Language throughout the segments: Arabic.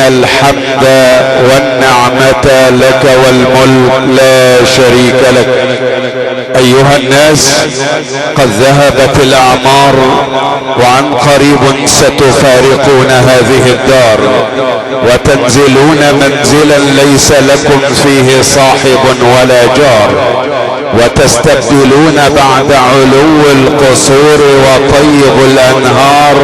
الحمد والنعمة لك والملك لا شريك لك. ايها الناس، قد ذهبت الاعمار وعن قريب ستفارقون هذه الدار وتنزلون منزلا ليس لكم فيه صاحب ولا جار، وتستبدلون بعد علو القصور وطيب الانهار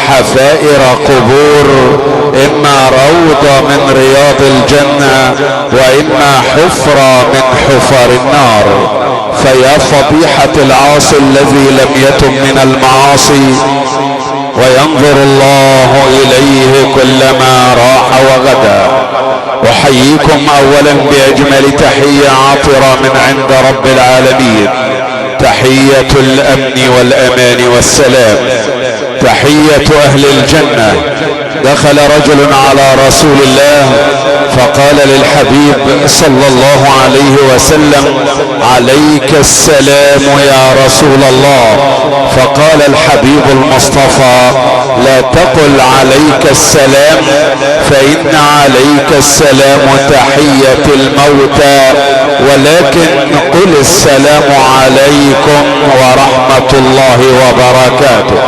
حفائر قبور، اما روضة من رياض الجنة واما حفرة من حفر النار. فيا فضيحة العاصي الذي لم يتم من المعاصي وينظر الله اليه كلما راح وغدا. احييكم اولا باجمل تحية عاطرة من عند رب العالمين، تحية الامن والامان والسلام، تحية اهل الجنة. دخل رجل على رسول الله فقال للحبيب صلى الله عليه وسلم: عليك السلام يا رسول الله. فقال الحبيب المصطفى: لا تقل عليك السلام، فإن عليك السلام تحية الموتى، ولكن قل السلام عليكم ورحمة الله وبركاته.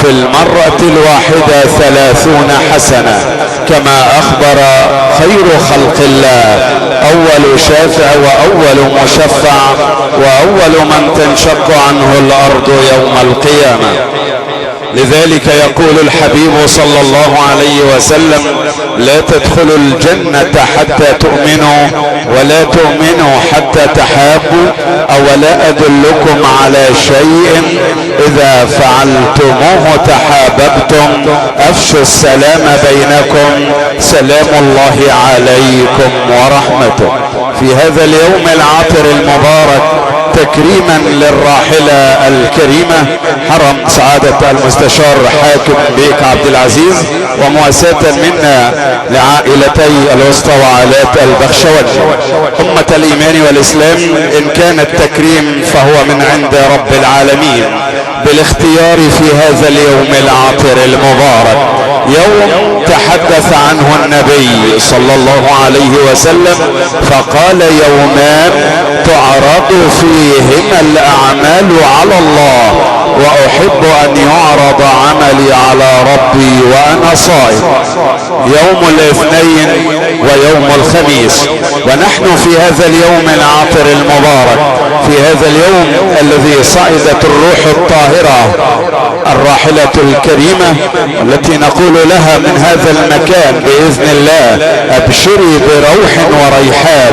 في المرة الواحدة 30 حسنة، كما اخبر خير خلق الله: اول شافع واول مشفع واول من تنشق عنه الارض يوم القيامة. لذلك يقول الحبيب صلى الله عليه وسلم: لا تدخلوا الجنة حتى تؤمنوا، ولا تؤمنوا حتى تحابوا، اولا ادلكم على شيء اذا فعلتموه تحاببتم، افشوا السلام بينكم، سلام الله عليكم ورحمته. في هذا اليوم العاطر المبارك، تكريما للراحلة الكريمة حرم سعادة المستشار حاكم بيك عبد العزيز، ومواساة منا لعائلتي الوسطى وعائلات البخشوي. أمة الإيمان والإسلام، إن كان التكريم فهو من عند رب العالمين بالاختيار في هذا اليوم العاطر المبارك، يوم تحدث عنه النبي صلى الله عليه وسلم فقال: يومان تعرض فيهما الأعمال على الله، واحب ان يعرض عملي على ربي وانا صائم، يوم الاثنين ويوم الخميس. ونحن في هذا اليوم العاطر المبارك، في هذا اليوم الذي صعدت الروح الطاهرة الراحلة الكريمة التي نقول لها من هذا المكان بإذن الله: ابشري بروح وريحان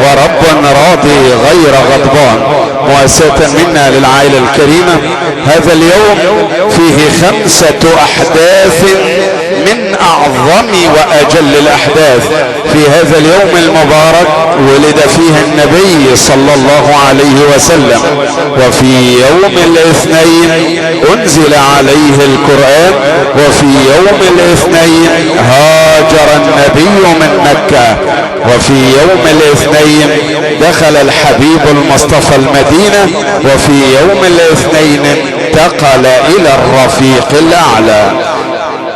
ورب راضي غير غضبان. مواساة منا للعائلة الكريمة، هذا اليوم فيه 5 احداث من اعظم واجل الاحداث. في هذا اليوم المبارك ولد فيه النبي صلى الله عليه وسلم، وفي يوم الاثنين انزل عليه القرآن، وفي يوم الاثنين هاجر النبي من مكة، وفي يوم الاثنين دخل الحبيب المصطفى المدينة، وفي يوم الاثنين انتقل الى الرفيق الاعلى.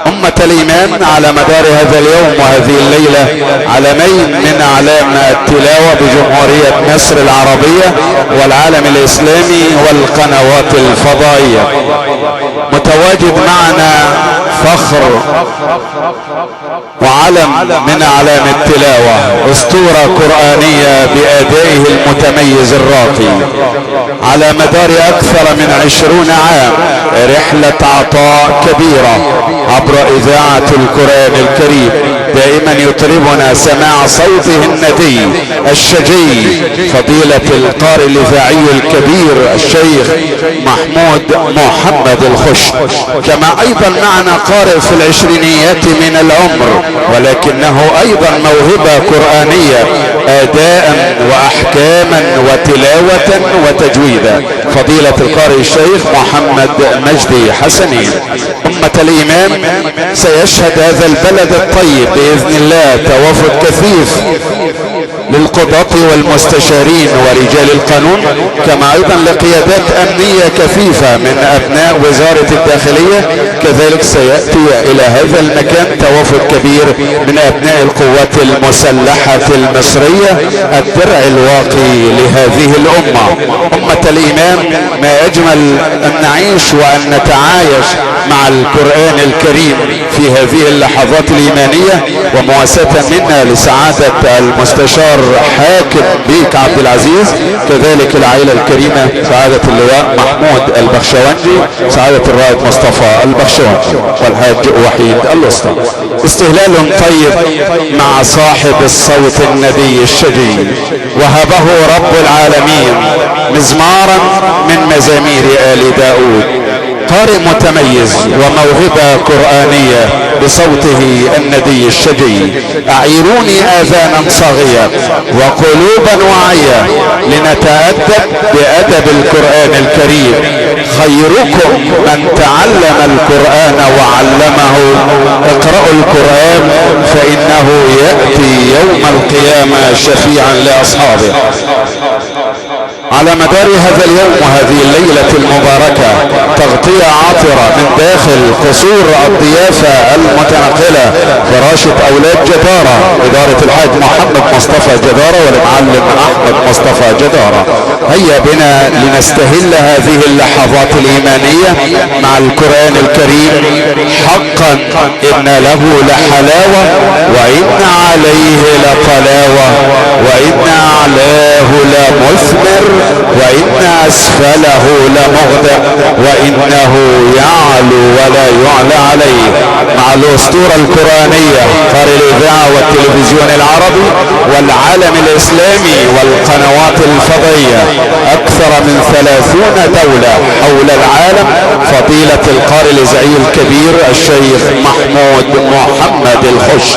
أمة الإيمان، على مدار هذا اليوم وهذه الليلة علمين من أعلام التلاوة بجمهورية مصر العربية والعالم الإسلامي والقنوات الفضائية. متواجد معنا فخر وعلم من أعلام التلاوة، أسطورة قرآنية بأدائه المتميز الراقي على مدار أكثر من 20 عام، رحلة عطاء كبيرة عبر إذاعة القرآن الكريم. دائما يطربنا سماع صوته الندي الشجي فضيلة القارئ الإذاعي الكبير الشيخ محمد الخش. كما أيضا معنا قارئ في العشرينيات من العمر، ولكنه أيضا موهبة قرآنية أداء وأحكاما وتلاوة وتجويدا، فضيلة القارئ الشيخ محمد مجدي حسنين. أمة الإيمان، سيشهد هذا البلد الطيب بإذن الله توافد كثيف للقضاة والمستشارين ورجال القانون، كما ايضا لقيادات امنية كثيفة من ابناء وزارة الداخلية. كذلك سيأتي الى هذا المكان توافد كبير من ابناء القوات المسلحة المصرية، الدرع الواقي لهذه الامة، امة الايمان. ما اجمل ان نعيش وان نتعايش مع القرآن الكريم في هذه اللحظات الايمانية. ومواساة منا لسعادة المستشار حاكم بيك عبد العزيز، كذلك العائلة الكريمة سعادة اللواء محمود البخشوانجي، سعادة الرائد مصطفى البخشوانجي، والحاج وحيد الوسطى. استهلال طيب مع صاحب الصوت النبي الشجي، وهبه رب العالمين مزمارا من مزامير آل داود، قارئ متميز وموهبة قرآنية بصوته الندي الشجي. أعيروني آذانا صاغية وقلوبا واعية لنتأدب بأدب القرآن الكريم. خيركم من تعلم القرآن وعلمه. اقرأوا القرآن فإنه يأتي يوم القيامة شفيعا لأصحابه. على مدار هذا اليوم وهذه الليلة المباركة تغطية عاطرة من داخل قصور الضيافة المتنقلة فراشة اولاد جدارة، ادارة الحاج محمد مصطفى جدارة والمعلم احمد مصطفى جدارة. هيا بنا لنستهل هذه اللحظات الايمانية مع القرآن الكريم. حقا ان له لحلاوة وان عليه لطلاوة وان اعلاه لمثمر وان اسفله لمغدق وانه يعلو ولا يعلى عليه. مع الاسطورة القرآنية قارئ الاذاعة والتلفزيون العربي والعالم الاسلامي والقنوات الفضائية، اكثر من 30 دولة حول العالم، فضيلة القارئ الاذاعي الكبير الشيخ محمود محمد الخش،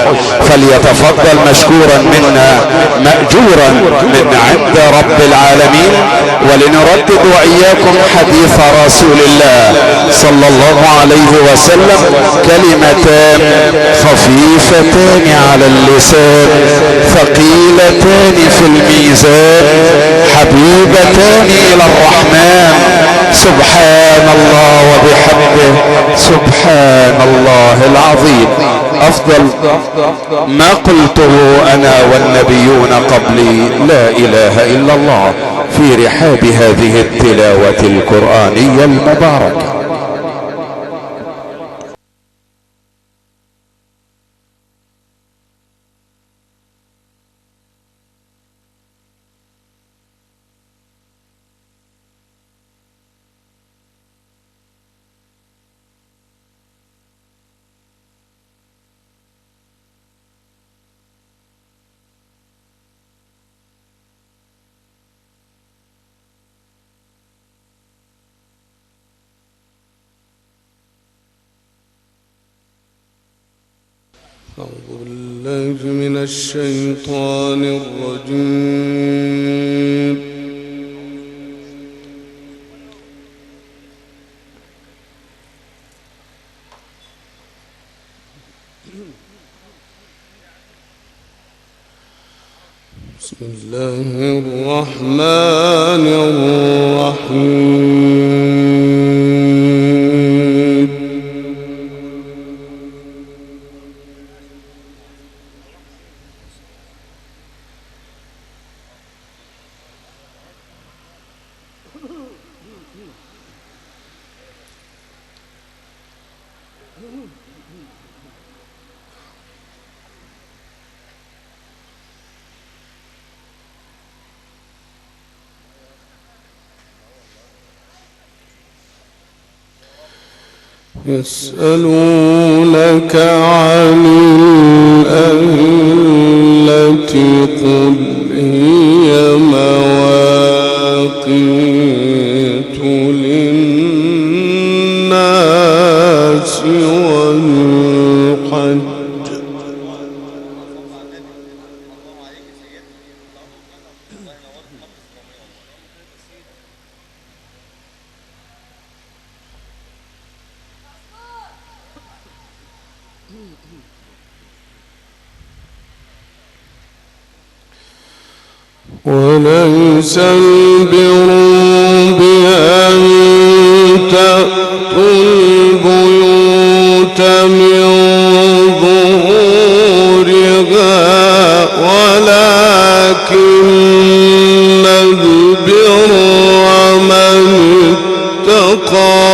فليتفضل مشكورا منا مأجورا من عند رب العالمين. ولنردد واياكم حديث رسول الله صلى الله عليه وسلم: كلمتان خفيفتان على اللسان ثقيلتان في الميزان حبيبتان الى الرحمن، سبحان الله وبحمده سبحان الله العظيم. افضل ما قلته انا والنبيون قبلي لا اله الا الله في رحاب هذه التلاوة القرآنية المباركة. أعوذ بالله من الشيطان الرجيم. بسم الله الرحمن الرحيم. يسألونك عن الأهلة قل هي مواقيت للناس والحج. وليس البر بأن تأتوا البيوت من ظهورها ولكن البر من اتقى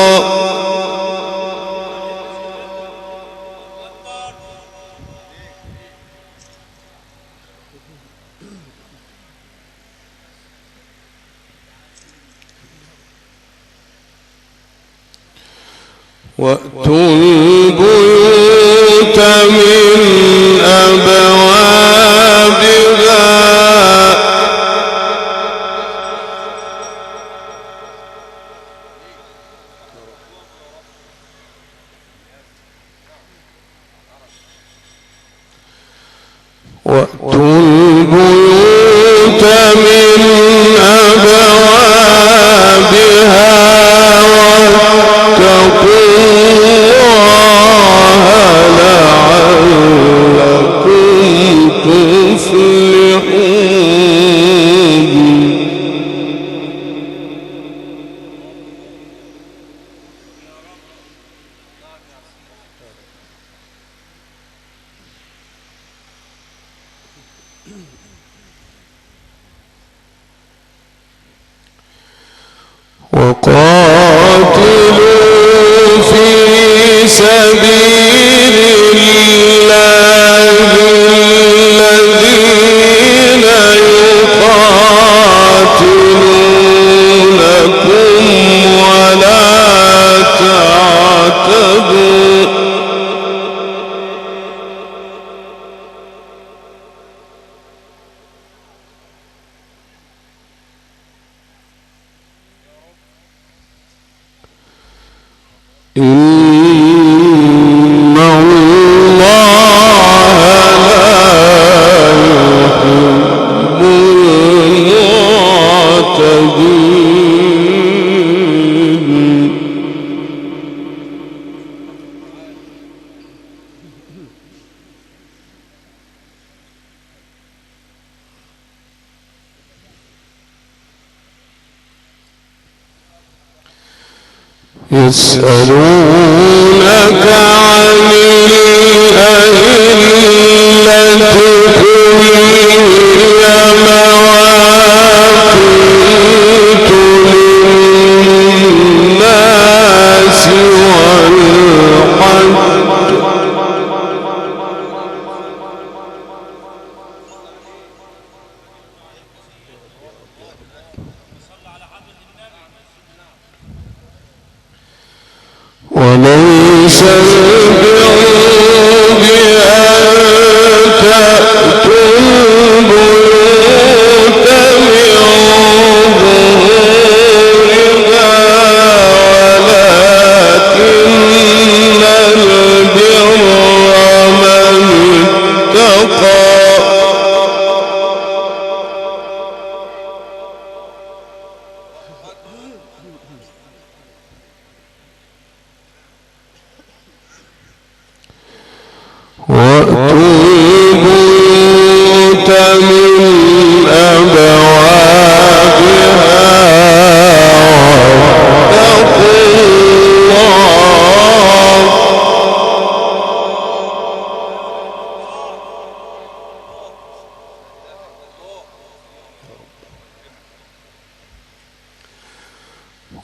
وأتوا البيوت من أبوابها وأتوا البيوت من أبوابها واتقوا وقاتلوا في سبيل الله الذين يقاتلونكم ولا تعتدوا إن الله يسألونك عن الأهلة قل هي مواقيت للناس والحج وليس البر بأن تأتوا البيوت من ظهورها ولكن البر من اتقى وأتوا البيوت من أبوابها واتقوا الله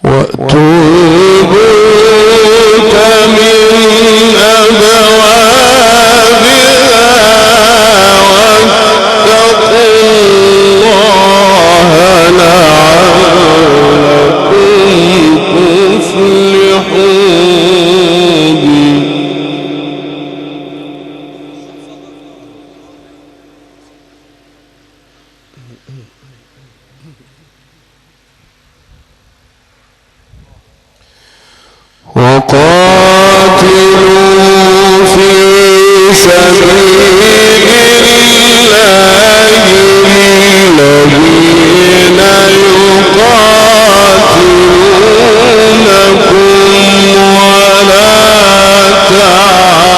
وأتوا البيوت من وقاتلوا في سبيل الله الذين يقاتلونكم ولا تعتدوا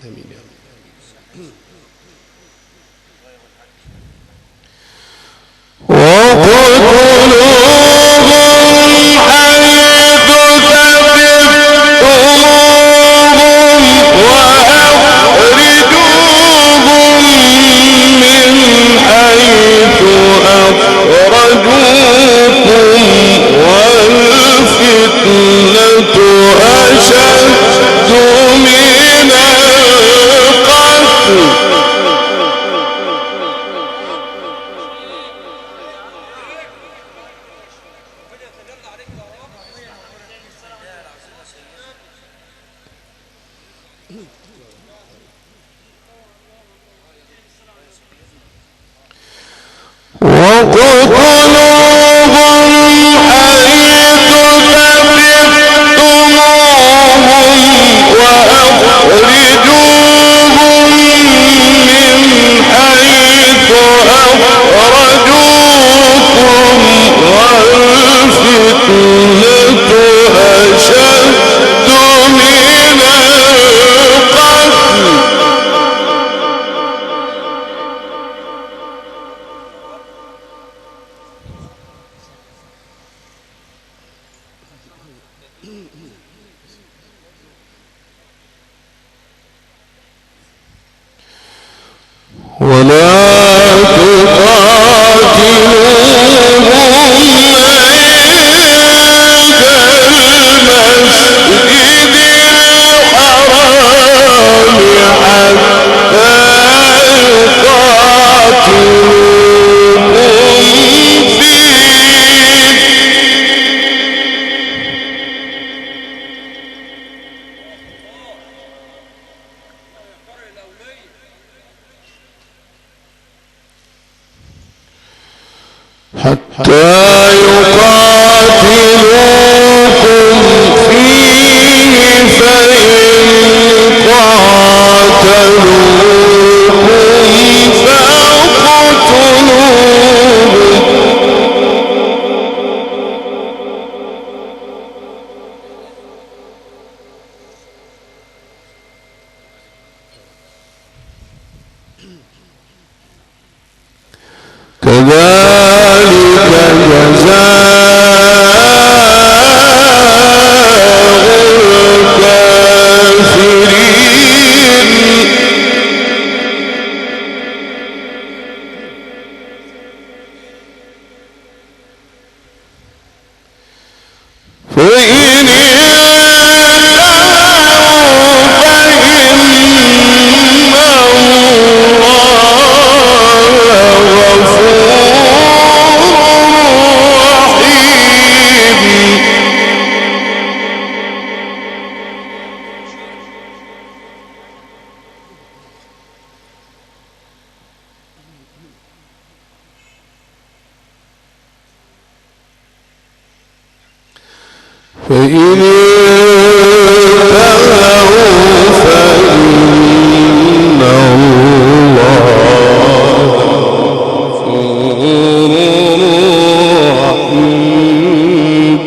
آمين يا رب. وقتلوهم حيث ثقفتموهم وأخرجوهم من حيث أخرجوكم والفتنة أشد من القتل وقتلوهم حيث ثقفتموهم وأخرجوهم من حيث أخرجوكم والفتنة أشد من القتل ولا تقاتلوهم عند المسجد الحرام حتى يقاتلوكم فيه حتى يقاتلوكم فيه فإن قاتلوكم فاقتلوهم كذلك جزاء الكافرين فإن فإن انتهوا فإن الله غفور رحيم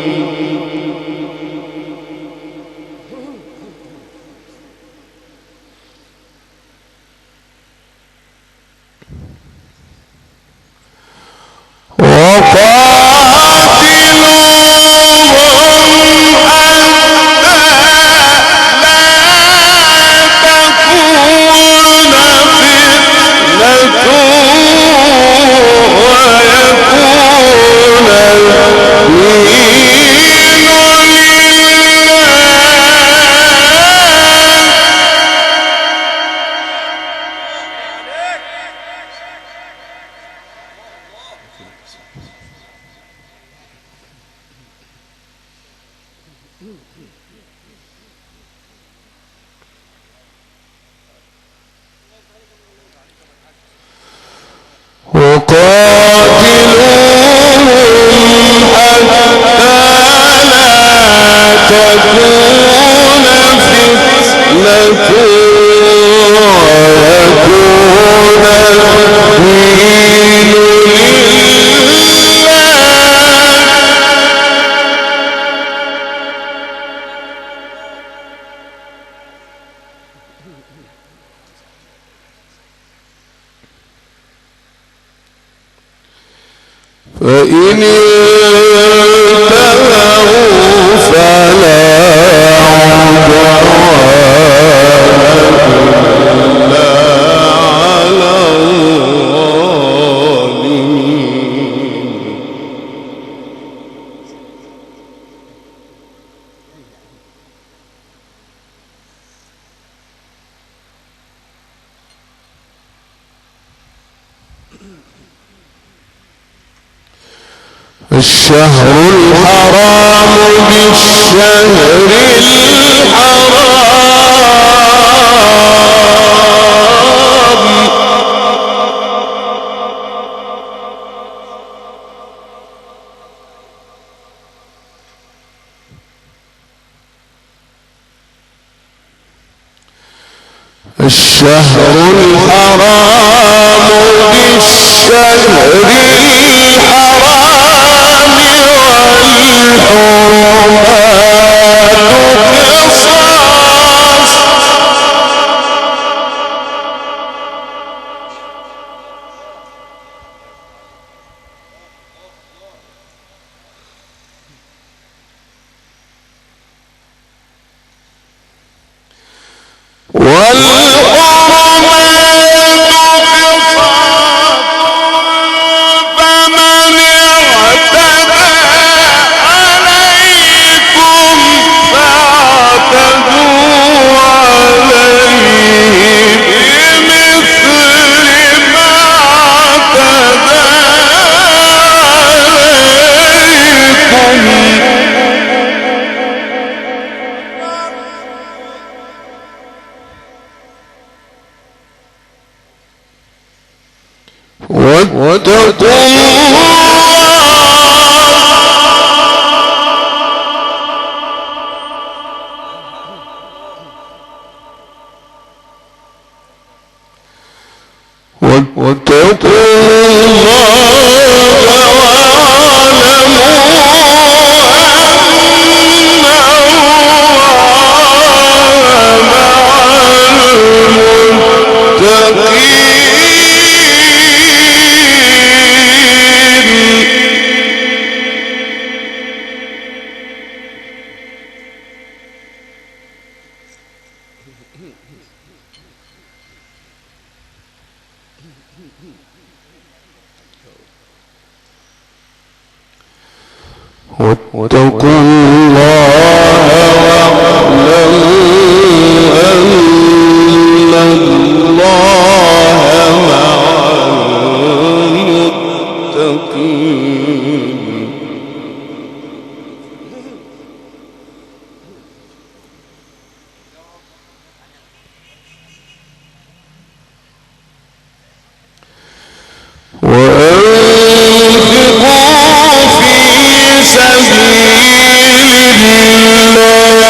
فإن انتهوا فلا عدوان إلا على الظالمين. الشهر الحرام بالشهر الحرام الشهر الحرام بالشهر الحرام واتقوا الله واعلموا أن الله مع المتقين. وأنفقوا في سبيل الله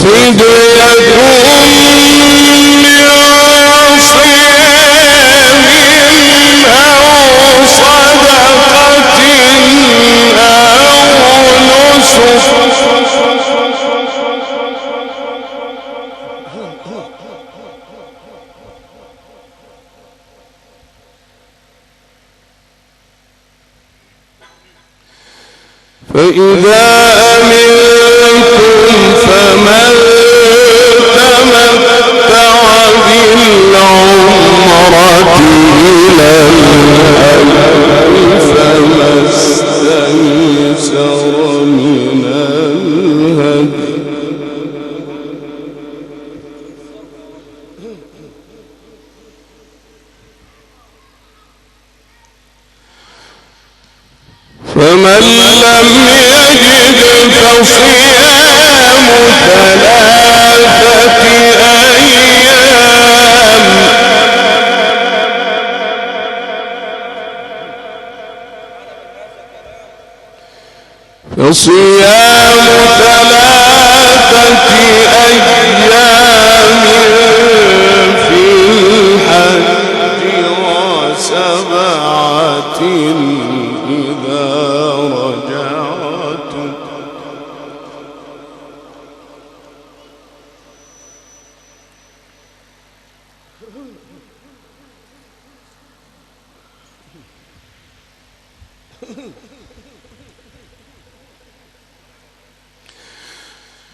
فدية من صيام أو صدقة أو نسك فإذا أمنتم فمن تمتع بالعمرة إلى الحج فما استيسر من الهدي فمن لم يجد فصيام 3 أيام فصيام 3 أيام في الحج و7 إذا رجعتم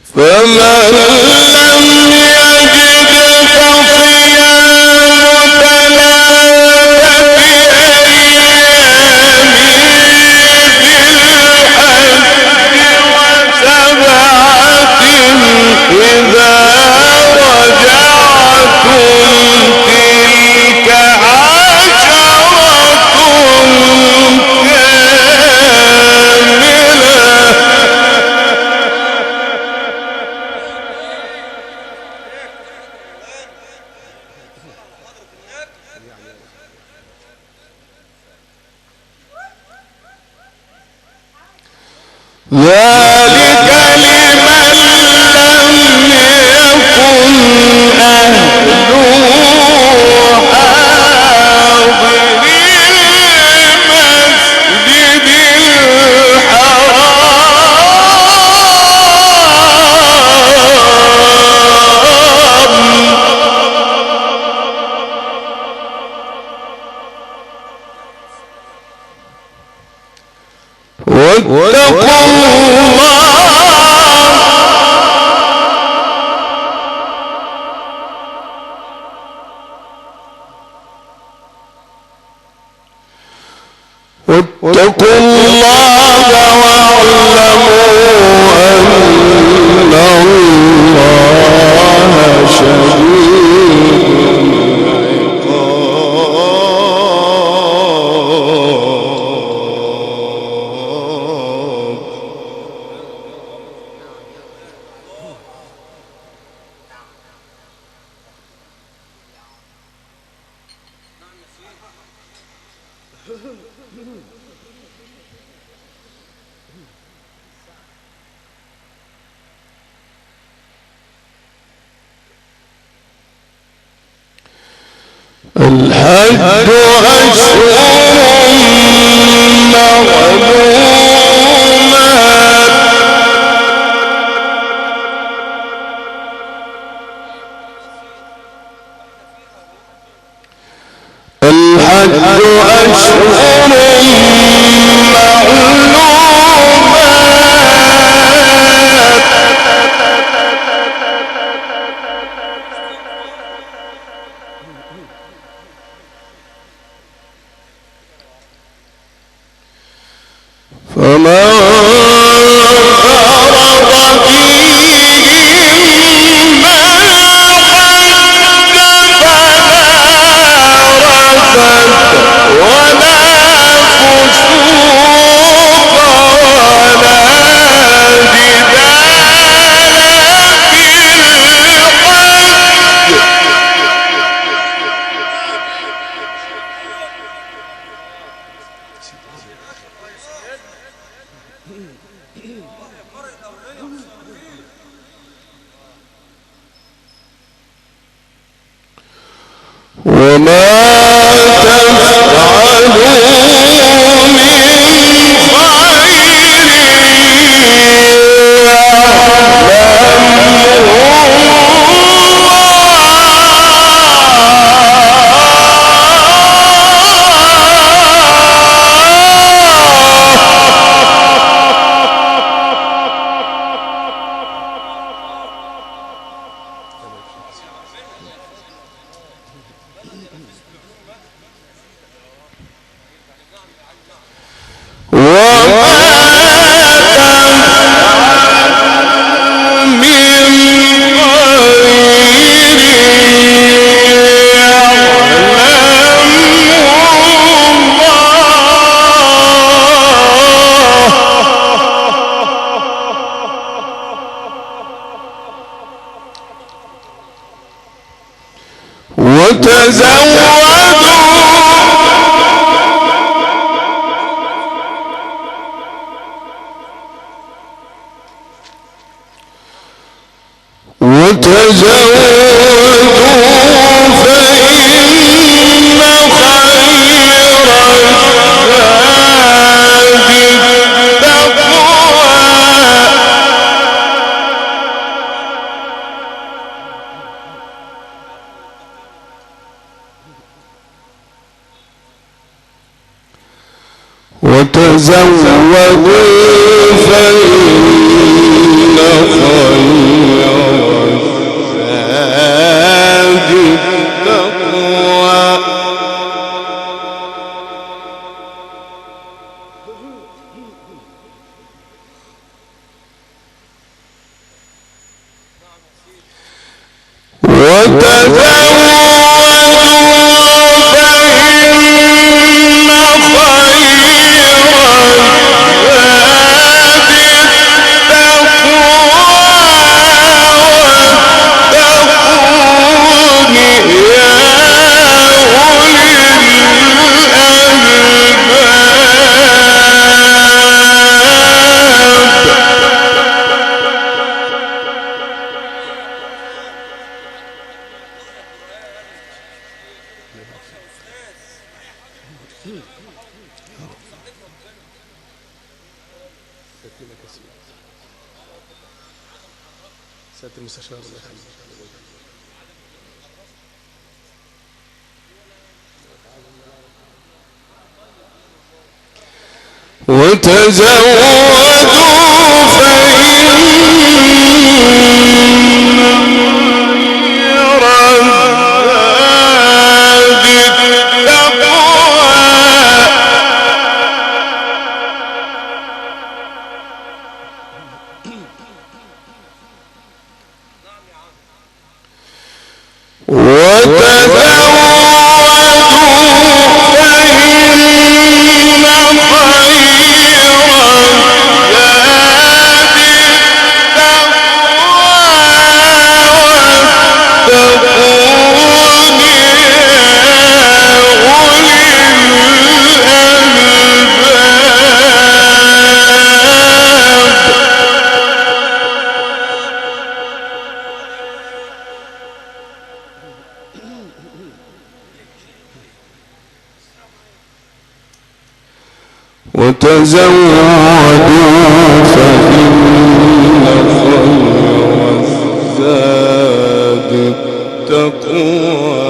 فمن لم يجد فصيام 3 أيام في الحج و7 إذا رجعتم تلك 10 ذلك لمن لم يكن أهله حاضر المسجد الحرام واتقوا واتقوا الله واعلموا أن الله شديد العقاب الحج أشهر معلومات الحج أشهر فمن فرض فيهن الحج فلا رفث ولا فسوق ولا جدال في الحج وما تفعلوا من خير وتزودوا فإن خير الزاد التقوى سيادة المستشار الله يخليك. وتزودوا فإن خير الزاد التقوى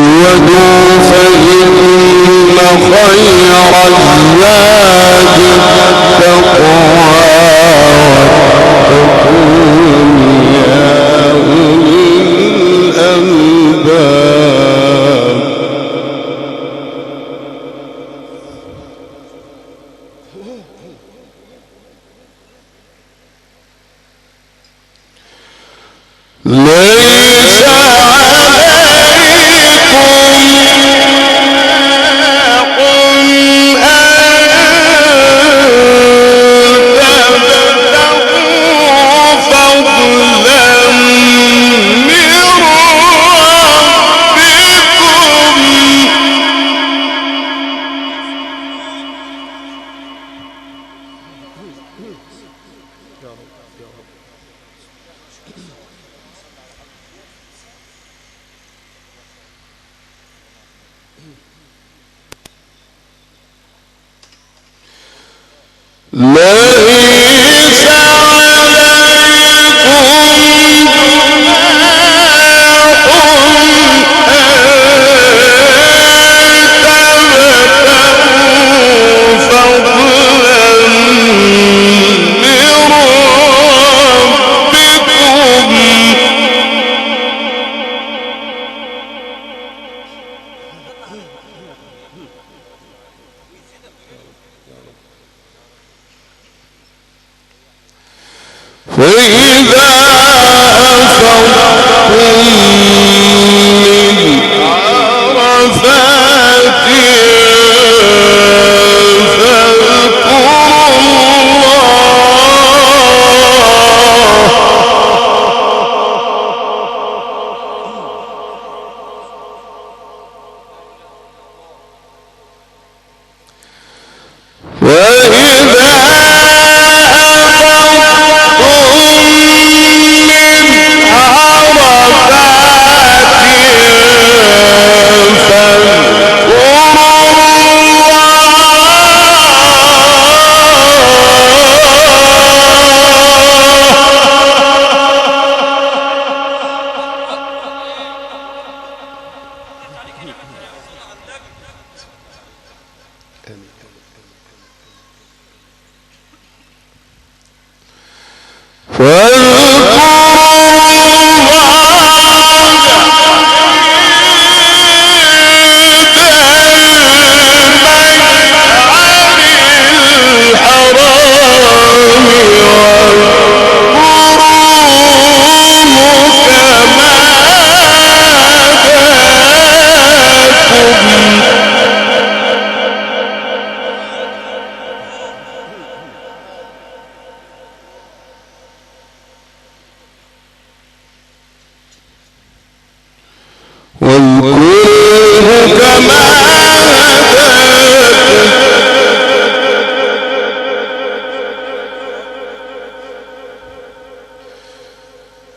وتزودوا فإن خير الزاد التقوى واتقون يا أولي الألباب ليس عليكم ليس فإذا أفضتم من عرفات فاذكروا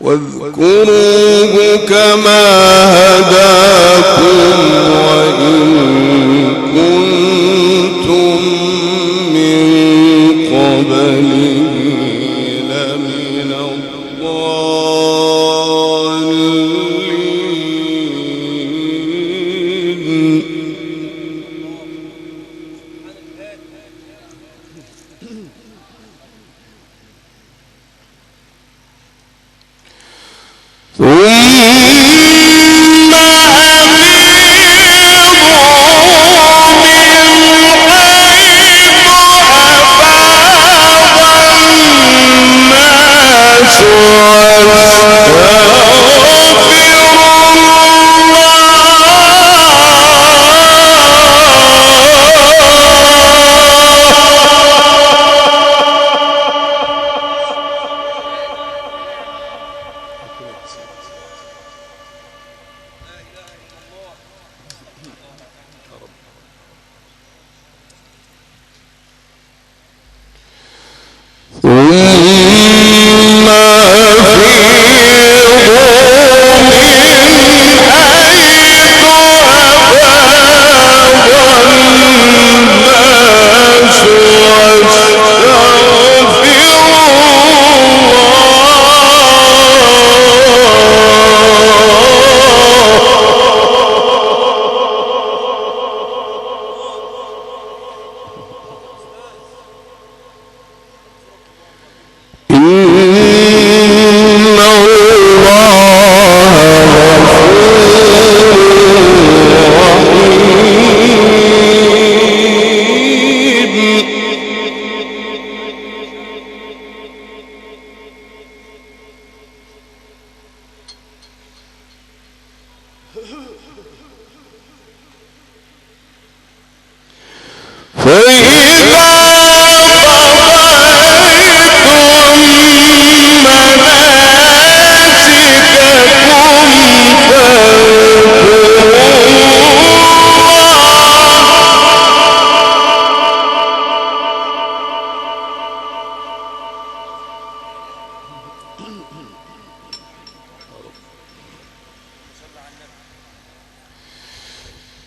واذكروه كما هداكم وإن كنتم من قبله لمن الضالين.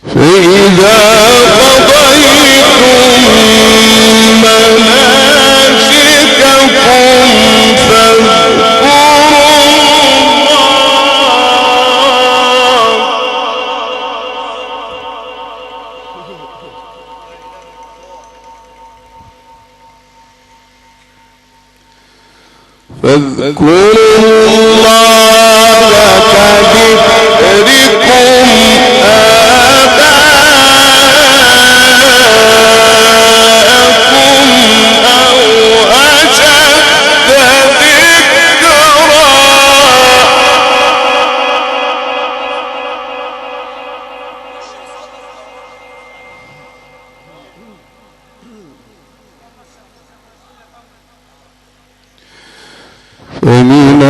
فإذا قضيتم مناسككم فاذكروا الله كذكركم آباءكم أو أشد ذكرا. ومن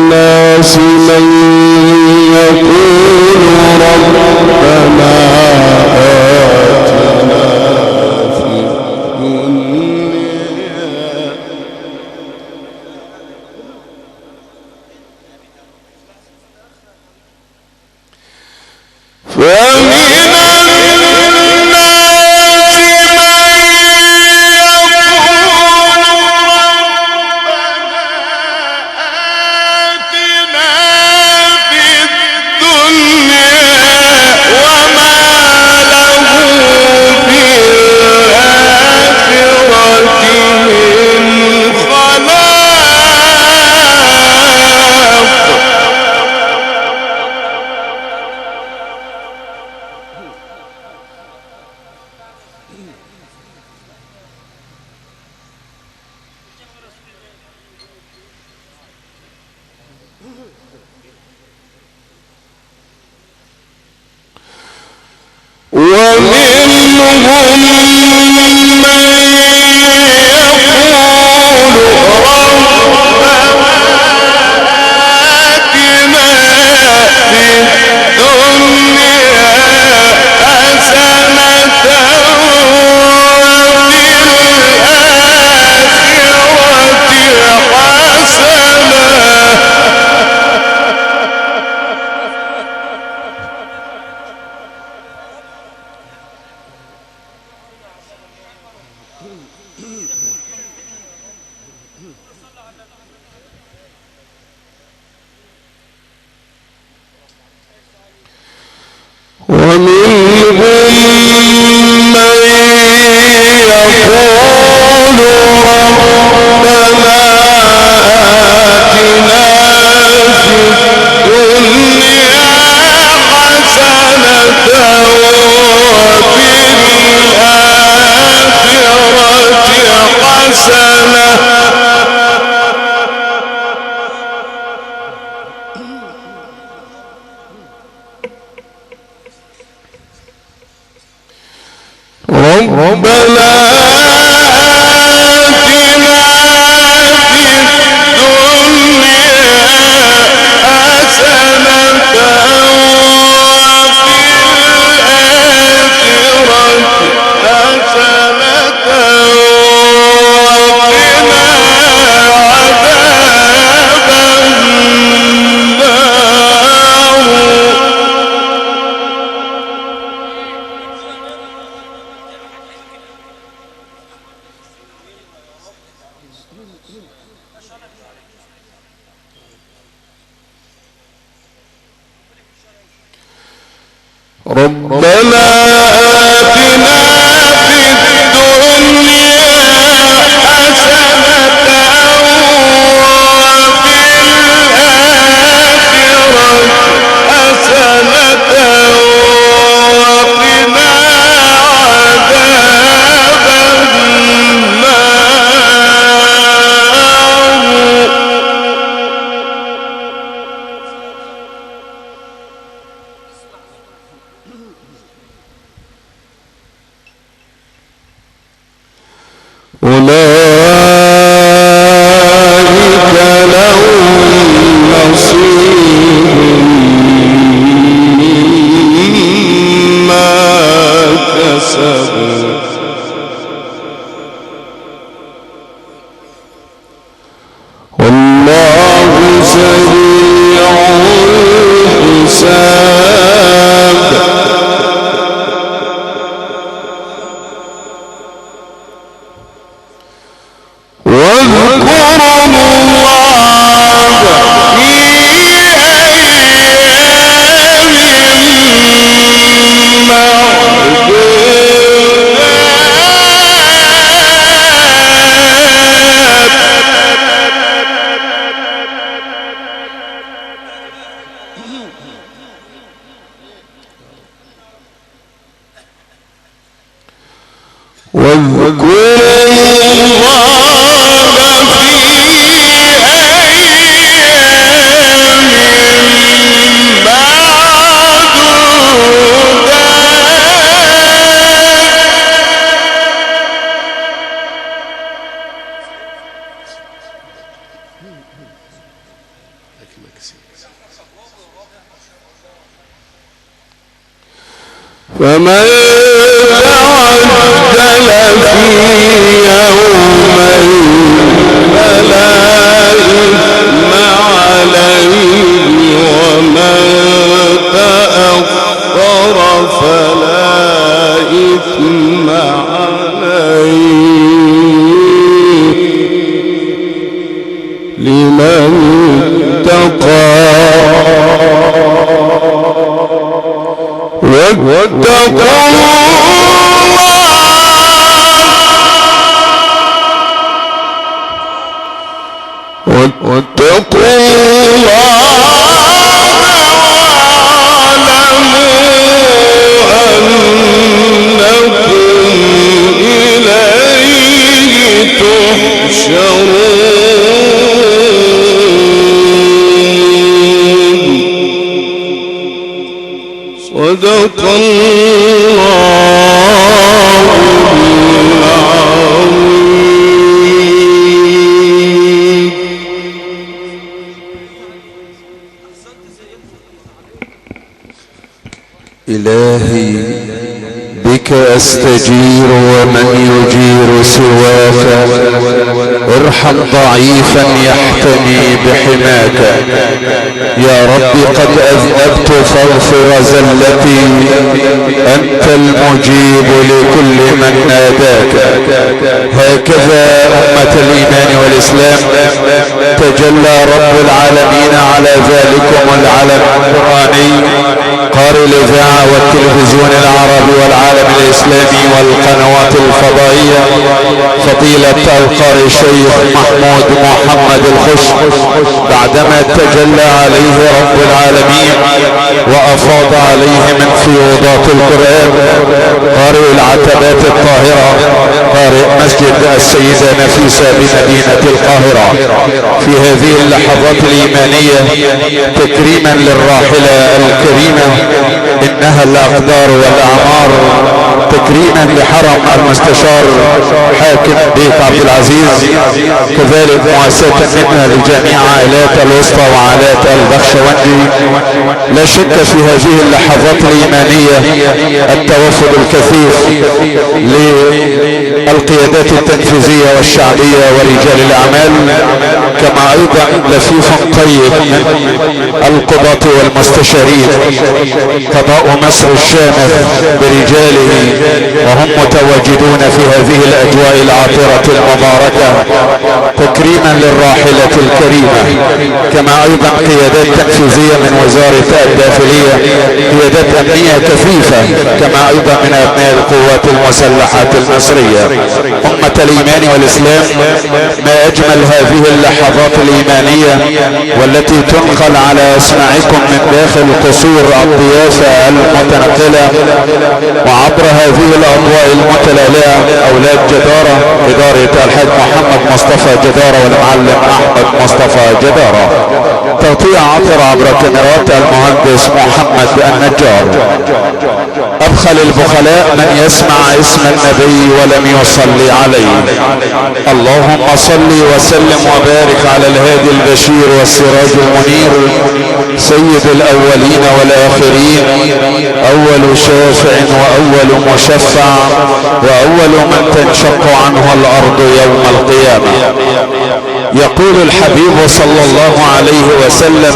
الناس من يقول ربنا آتنا في الدنيا ربنا آتنا في الدنيا حسنة وفي الآخرة حسنة وقنا عذاب النار. فمن تعجل في يومين فلا إثم عليه ومن تأخر فلا إثم عليه لمن اتقى واتقوا صدق الله العظيم. إلهي بك أستجير ومن يجير سواك ارحم ضعيفا يحتمي بحماك يا رب قد أذنبت فاغفر زلتي أنت المجيب لكل من ناداك. هكذا أمة الإيمان والإسلام تجلى رب العالمين على ذلكم العلم القرآني قارئ الإذاعة والتلفزيون العربي والعالم الإسلامي والقنوات الفضائية فضيلة القارئ الشيخ محمود محمد الخش بعدما تجلى عليه رب العالمين وأفاض عليه من فيوضات القرآن قارئ العتبات الطاهرة قارئ مسجد السيدة نفيسة بمدينة القاهرة في هذه اللحظات الإيمانية تكريما للراحلة الكريمة إنها الأقدار والأعمار تكريما لحرم المستشار حاكم بيت عبد العزيز كذلك مؤسسة منها لجميع عائلات الوسطى وعائلات البخشوندي. لا شك في هذه اللحظات الإيمانية التوافد الكثيف للقيادات التنفيذية والشعبية ورجال الأعمال كما أيضا لفيف طيب من القضاة والمستشارين قضاء مصر الشامخ برجاله وهم متواجدون في هذه الأجواء العاطرة المباركة تكريما للراحلة الكريمة كما أيضا قيادات تنفيذية من وزارة الداخلية قيادات أمنية كثيفة كما أيضا من أبناء القوات المسلحة المصرية. أمة الإيمان والإسلام ما أجمل هذه اللحظات الإيمانية والتي تنقل على أسماعكم من داخل قصور الضيافة المتنقلة وعبر هذه الأضواء المتلالئة أولاد جدارة إدارة الحاج محمد مصطفى جدارة والمعلم أحمد مصطفى جدارة تغطية عطر عبر كاميرات المهندس محمد النجار. أبخل البخلاء من يسمع اسم النبي ولم يصلي عليه. اللهم صل وسلم وبارك على الهادي البشير والسراج المنير سيد الأولين والآخرين أول شافع وأول مشفع وأول من تنشق عنه الأرض يوم القيامة. يقول الحبيب صلى الله عليه وسلم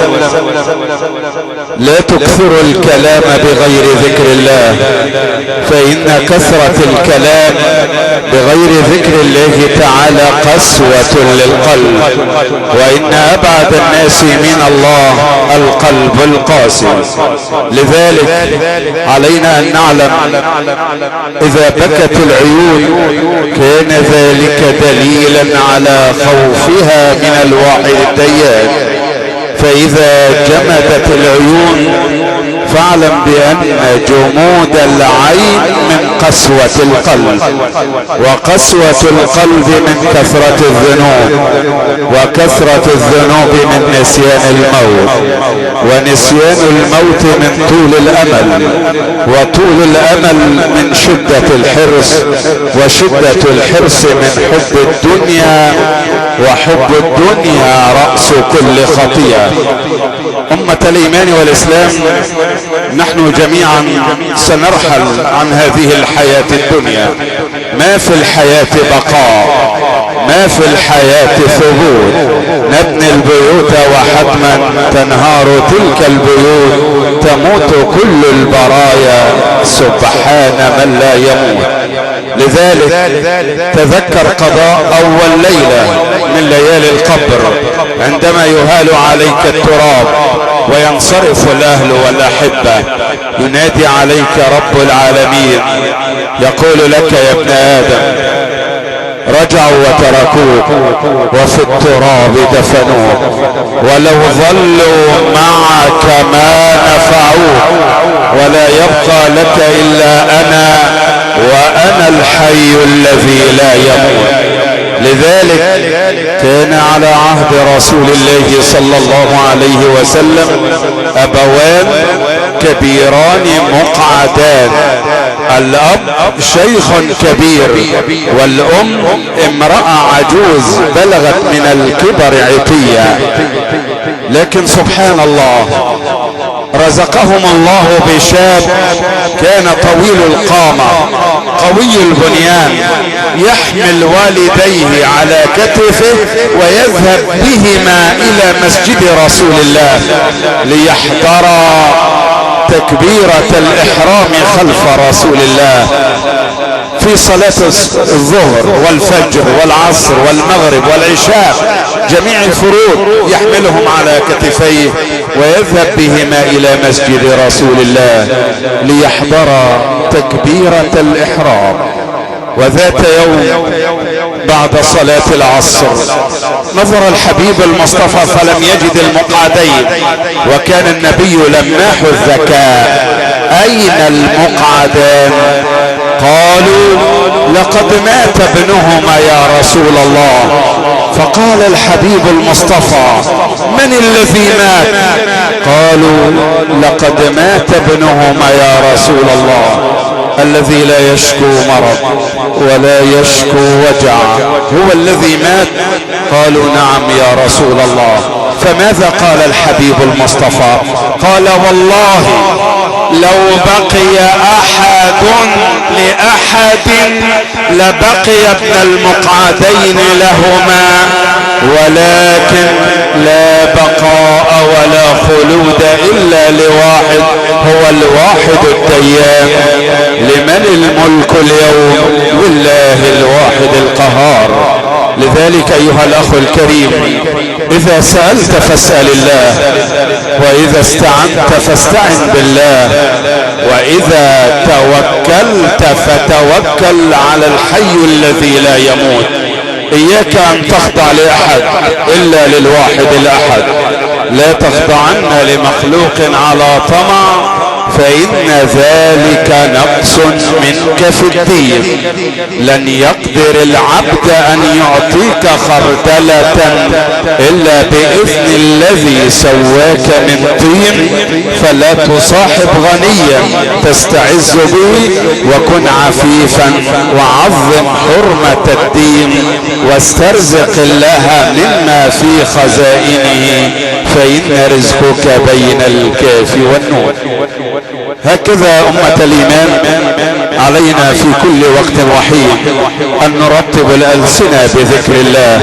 لا تكثروا الكلام بغير ذكر الله فإن كثرة الكلام بغير ذكر الله تعالى قسوة للقلب وإن أبعد الناس من الله القلب القاسي. لذلك علينا أن نعلم إذا بكت العيون كان ذلك دليلا على خوفها من الواحد الديان فإذا جمدت العيون فاعلم بأن جمود العين من قسوة القلب، وقسوة القلب من كثرة الذنوب، وكثرة الذنوب من نسيان الموت، ونسيان الموت من طول الأمل، وطول الأمل من شدة الحرص، وشدة الحرص من حب الدنيا، وحب الدنيا رأس كل خطيئة. أمة الإيمان والإسلام، نحن جميعا سنرحل عن هذه الحياة الدنيا. ما في الحياة بقاء، ما في الحياة ثبوت. نبني البيوت وحتما تنهار تلك البيوت، تموت كل البرايا سبحان من لا يموت. لذلك تذكر قضاء أول ليلة من ليالي القبر، عندما يهال عليك التراب وينصرف الأهل والأحبة، ينادي عليك رب العالمين يقول لك يا ابن آدم رجعوا وتركوك وفي التراب دفنوك، ولو ظلوا معك ما نفعوك، ولا يبقى لك إلا أنا، وأنا الحي الذي لا يموت. لذلك كان على عهد رسول الله صلى الله عليه وسلم أبوان كبيران مقعدان، الأب شيخ كبير، والأم امرأة عجوز بلغت من الكبر عتية. لكن سبحان الله رزقهم الله بشاب كان طويل القامة قوي البنيان، يحمل والديه على كتفه ويذهب بهما إلى مسجد رسول الله ليحضر تكبيرة الإحرام خلف رسول الله في صلاة الظهر والفجر والعصر والمغرب والعشاء، جميع الفروض يحملهم على كتفيه ويذهب بهما إلى مسجد رسول الله ليحضر تكبيرة الإحرام. وذات يوم بعد صلاة العصر نظر الحبيب المصطفى فلم يجد المقعدين، وكان النبي لماح الذكاء، أين المقعدان؟ قالوا لقد مات ابنهما يا رسول الله. فقال الحبيب المصطفى من الذي مات؟ قالوا لقد مات ابنهما يا رسول الله، الذي لا يشكو مرض ولا يشكو وجع هو الذي مات. قالوا نعم يا رسول الله. فماذا قال الحبيب المصطفى؟ قال والله لو بقي احد لاحد لبقي ابن المقعدين لهما، ولكن لا بقاء ولا خلود الا لواحد، هو الواحد الديان. لمن الملك اليوم؟ لله الواحد القهار. لذلك ايها الاخ الكريم، اذا سألت فاسأل الله، واذا استعنت فاستعن بالله، واذا توكلت فتوكل على الحي الذي لا يموت. اياك ان تخضع لاحد الا للواحد الاحد. لا تخضعن لمخلوق على طمع، فإن ذلك نقص منك في الدين. لن يقدر العبد أن يعطيك خردلة إلا بإذن الذي سواك من طين. فلا تصاحب غنيا تستعز به، وكن عفيفا وعظم حرمة الدين، واسترزق الله مما في خزائنه، فإن رزقك بين الكاف والنون. هكذا أمة الإيمان علينا في كل وقت وحين أن نرتب الألسنة بذكر الله.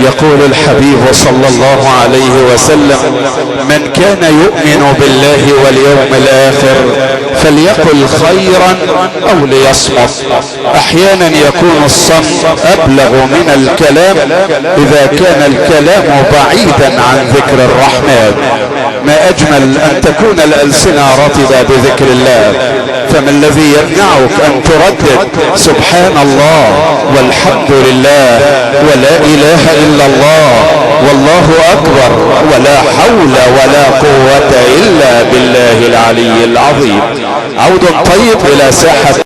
يقول الحبيب صلى الله عليه وسلم من كان يؤمن بالله واليوم الآخر فليقل خيرا أو ليصمت. أحيانا يكون الصمت أبلغ من الكلام إذا كان الكلام بعيدا عن ذكر الرحمن. ما أجمل أن تكون الألسنة رطبة بذكر الله. فما الذي يمنعك أن تردد سبحان الله والحمد لله ولا إله إلا الله والله الله اكبر، ولا حول ولا قوة الا بالله العلي العظيم. عود طيب الى ساحة